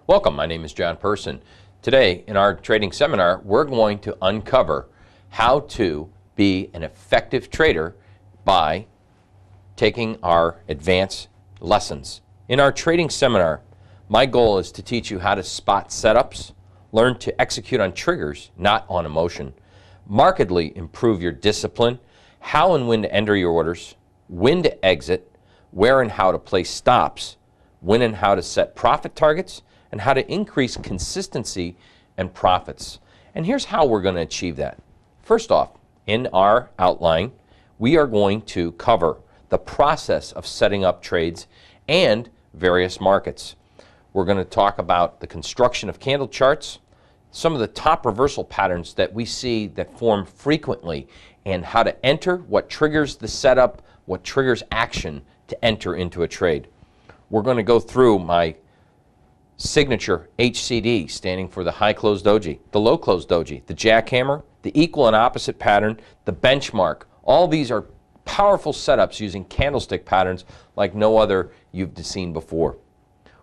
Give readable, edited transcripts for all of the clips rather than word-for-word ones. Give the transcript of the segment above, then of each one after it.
Welcome, my name is John Person. Today in our trading seminar we're going to uncover how to be an effective trader by taking our advanced lessons. In our trading seminar, my goal is to teach you how to spot setups, learn to execute on triggers, not on emotion, markedly improve your discipline, how and when to enter your orders, when to exit, where and how to place stops, when and how to set profit targets, and how to increase consistency and profits. And here's how we're going to achieve that. First off, in our outline, we are going to cover the process of setting up trades and various markets. We're going to talk about the construction of candle charts, some of the top reversal patterns that we see that form frequently, and how to enter, what triggers the setup, what triggers action to enter into a trade. We're going to go through my signature HCD, standing for the high closed doji, the low closed doji, the jackhammer, the equal and opposite pattern, the benchmark. All these are powerful setups using candlestick patterns like no other you've seen before.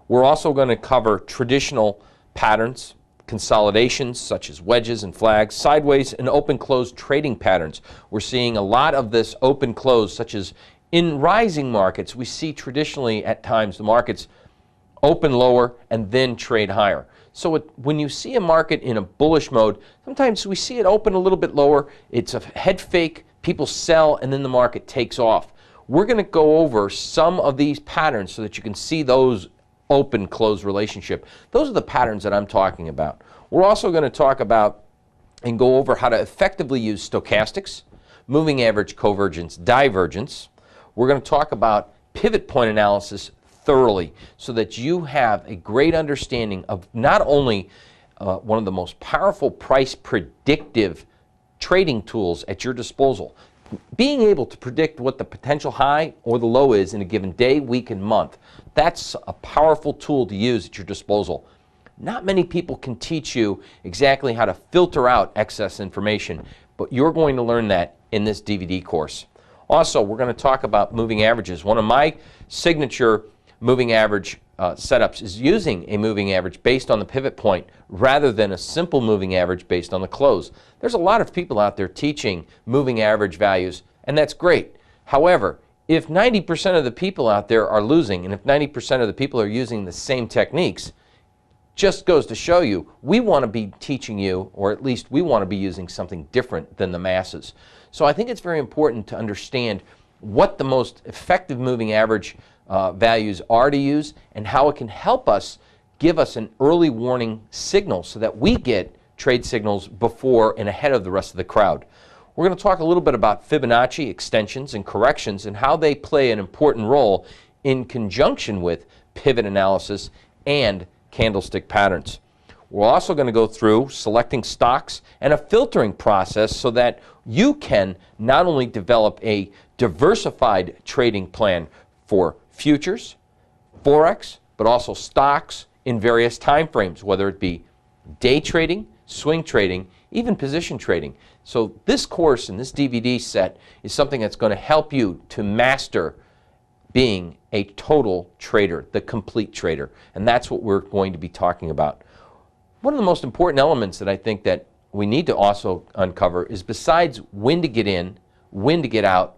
We're also going to cover traditional patterns, consolidations such as wedges and flags, sideways and open close trading patterns. We're seeing a lot of this open close, such as in rising markets. We see traditionally at times the markets open lower and then trade higher. So when you see a market in a bullish mode, sometimes we see it open a little bit lower, it's a head fake, people sell, and then the market takes off. We're going to go over some of these patterns so that you can see those open-close relationship. Those are the patterns that I'm talking about. We're also going to talk about and go over how to effectively use stochastics, moving average convergence, divergence. We're going to talk about pivot point analysis thoroughly so that you have a great understanding of not only one of the most powerful price predictive trading tools at your disposal, being able to predict what the potential high or the low is in a given day, week, and month. That's a powerful tool to use at your disposal. Not many people can teach you exactly how to filter out excess information, but you're going to learn that in this DVD course. Also, we're going to talk about moving averages. One of my signature moving average setups is using a moving average based on the pivot point rather than a simple moving average based on the close. There's a lot of people out there teaching moving average values, and that's great. However, if 90% of the people out there are losing, and if 90% of the people are using the same techniques, just goes to show you we want to be teaching you, or at least we want to be using something different than the masses. So I think it's very important to understand what the most effective moving average values are to use and how it can help us give us an early warning signal so that we get trade signals before and ahead of the rest of the crowd. We're going to talk a little bit about Fibonacci extensions and corrections and how they play an important role in conjunction with pivot analysis and candlestick patterns. We're also going to go through selecting stocks and a filtering process so that you can not only develop a diversified trading plan for futures, Forex, but also stocks in various time frames, whether it be day trading, swing trading, even position trading. So this course and this DVD set is something that's going to help you to master being a total trader, the complete trader. And that's what we're going to be talking about. One of the most important elements that I think that we need to also uncover is, besides when to get in, when to get out,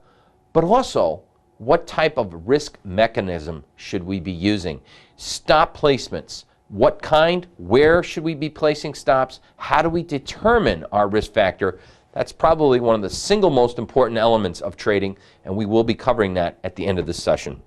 but also what type of risk mechanism should we be using? Stop placements. What kind? Where should we be placing stops? How do we determine our risk factor? That's probably one of the single most important elements of trading, and we will be covering that at the end of this session.